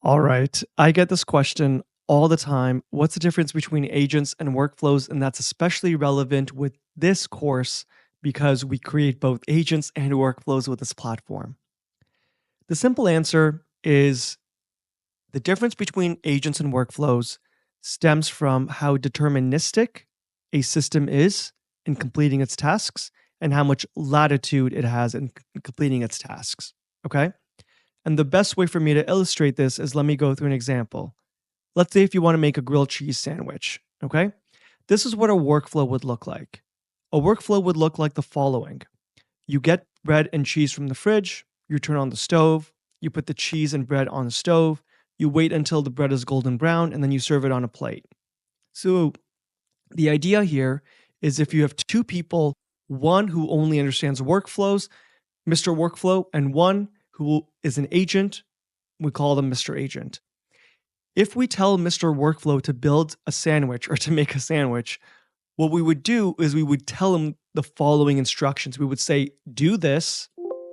All right. I get this question all the time. What's the difference between agents and workflows? And that's especially relevant with this course because we create both agents and workflows with this platform. The simple answer is the difference between agents and workflows stems from how deterministic a system is in completing its tasks and how much latitude it has in completing its tasks. Okay. And the best way for me to illustrate this is let me go through an example. Let's say if you want to make a grilled cheese sandwich, okay? This is what a workflow would look like. A workflow would look like the following. You get bread and cheese from the fridge, you turn on the stove, you put the cheese and bread on the stove, you wait until the bread is golden brown, and then you serve it on a plate. So the idea here is if you have two people, one who only understands workflows, Mr. Workflow, and one who is an agent, we call them Mr. Agent. If we tell Mr. Workflow to build a sandwich or to make a sandwich, what we would do is we would tell him the following instructions. We would say, do this,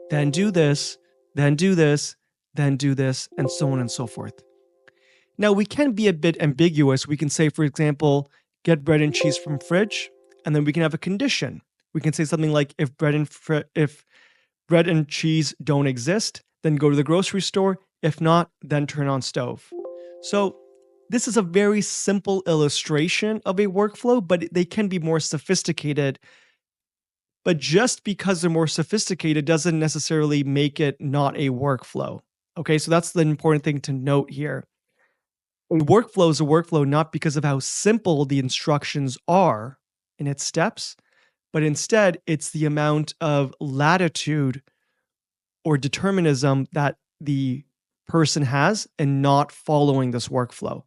then do this, then do this, then do this, and so on and so forth. Now, we can be a bit ambiguous. We can say, for example, get bread and cheese from fridge, and then we can have a condition. We can say something like, if bread and cheese don't exist, then go to the grocery store. If not, then turn on stove. So this is a very simple illustration of a workflow, but they can be more sophisticated. But just because they're more sophisticated doesn't necessarily make it not a workflow. Okay, so that's the important thing to note here. A workflow is a workflow not because of how simple the instructions are in its steps, but instead it's the amount of latitude or determinism that the person has in not following this workflow.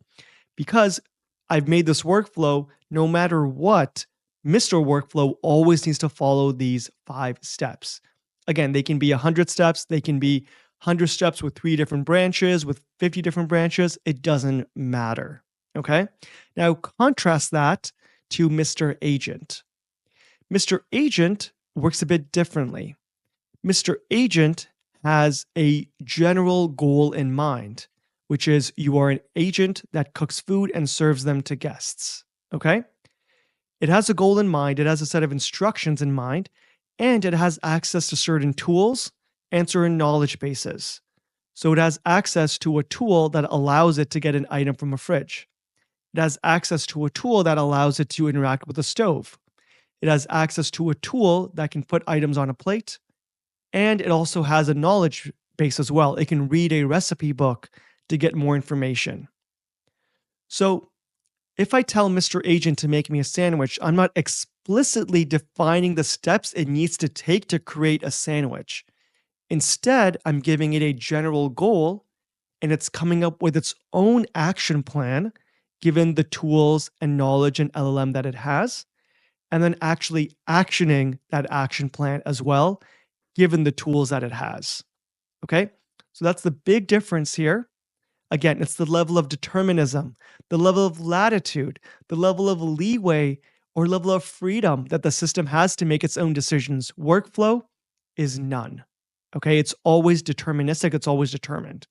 Because I've made this workflow, no matter what, Mr. Workflow always needs to follow these 5 steps. Again, they can be 100 steps, they can be 100 steps with 3 different branches, with 50 different branches. It doesn't matter. Okay? Now, contrast that to Mr. Agent. Mr. Agent works a bit differently. Mr. Agent has a general goal in mind, which is you are an agent that cooks food and serves them to guests. Okay? It has a goal in mind, it has a set of instructions in mind, and it has access to certain tools and certain knowledge bases. So it has access to a tool that allows it to get an item from a fridge. It has access to a tool that allows it to interact with a stove. It has access to a tool that can put items on a plate. And it also has a knowledge base as well. It can read a recipe book to get more information. So if I tell Mr. Agent to make me a sandwich, I'm not explicitly defining the steps it needs to take to create a sandwich. Instead, I'm giving it a general goal and it's coming up with its own action plan given the tools and knowledge and LLM that it has, and then actually actioning that action plan as well, given the tools that it has. Okay? So that's the big difference here. Again, it's the level of determinism, the level of latitude, the level of leeway or level of freedom that the system has to make its own decisions. Workflow is none. Okay, it's always deterministic, it's always determined.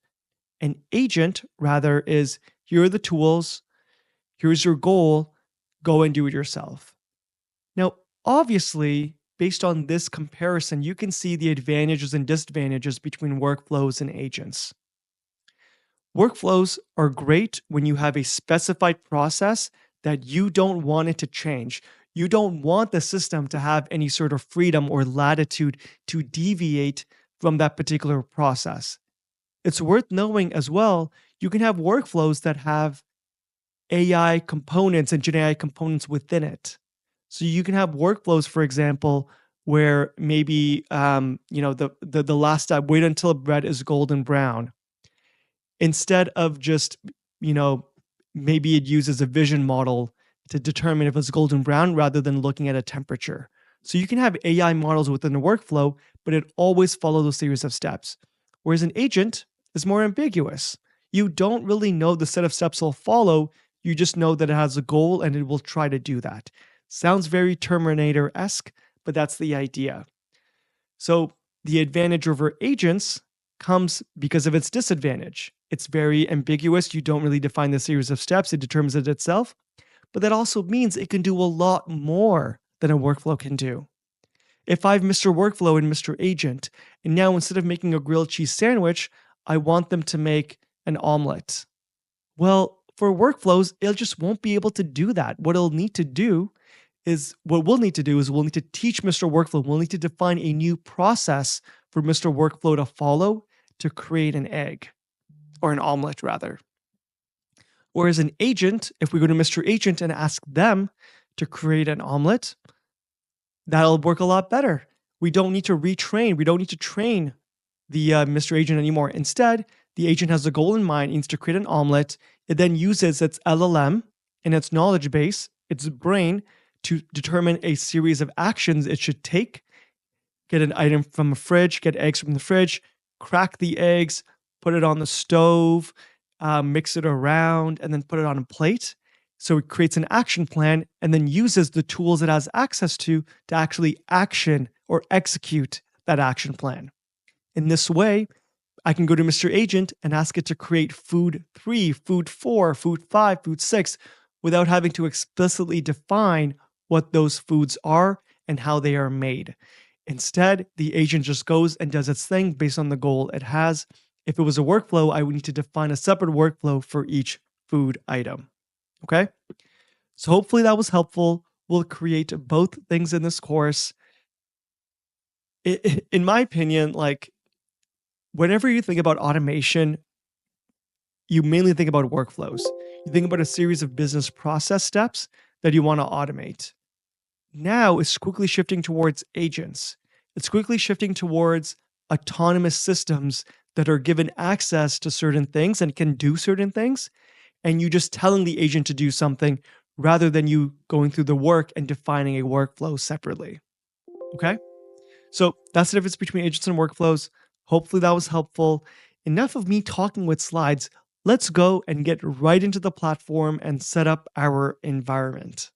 An agent, rather, is here are the tools, here's your goal, go and do it yourself. Now, obviously, based on this comparison, you can see the advantages and disadvantages between workflows and agents. Workflows are great when you have a specified process that you don't want it to change. You don't want the system to have any sort of freedom or latitude to deviate from that particular process. It's worth knowing as well, you can have workflows that have AI components and Gen AI components within it. So you can have workflows, for example, where maybe the last step, wait until bread is golden brown. Instead of just, maybe it uses a vision model to determine if it's golden brown rather than looking at a temperature. So you can have AI models within a workflow, but it always follows a series of steps. Whereas an agent is more ambiguous. You don't really know the set of steps it'll follow. You just know that it has a goal and it will try to do that. Sounds very Terminator-esque, but that's the idea. So the advantage over agents comes because of its disadvantage. It's very ambiguous. You don't really define the series of steps, it determines it itself. But that also means it can do a lot more than a workflow can do. If I have Mr. Workflow and Mr. Agent, and now instead of making a grilled cheese sandwich, I want them to make an omelet. Well, for workflows, it just won't be able to do that. What we'll need to do is we'll need to teach Mr. Workflow, we'll need to define a new process for Mr. Workflow to follow to create an egg, or an omelet rather. Whereas an agent, if we go to Mr. Agent and ask them to create an omelet, that'll work a lot better. We don't need to retrain, we don't need to train the Mr. Agent anymore. Instead, the agent has a goal in mind, it needs to create an omelet. It then uses its LLM and its knowledge base, its brain, to determine a series of actions it should take. Get an item from a fridge, get eggs from the fridge, crack the eggs, put it on the stove, mix it around, and then put it on a plate. So it creates an action plan and then uses the tools it has access to actually action or execute that action plan. In this way, I can go to Mr. Agent and ask it to create food 3, food 4, food 5, food 6 without having to explicitly define what those foods are and how they are made. Instead, the agent just goes and does its thing based on the goal it has. If it was a workflow, I would need to define a separate workflow for each food item. Okay? So hopefully that was helpful. We'll create both things in this course. In my opinion, like, whenever you think about automation, you mainly think about workflows. You think about a series of business process steps that you want to automate. Now it's quickly shifting towards agents. It's quickly shifting towards autonomous systems that are given access to certain things and can do certain things, and you just telling the agent to do something rather than you going through the work and defining a workflow separately. Okay? So that's the difference between agents and workflows. Hopefully that was helpful. Enough of me talking with slides. Let's go and get right into the platform and set up our environment.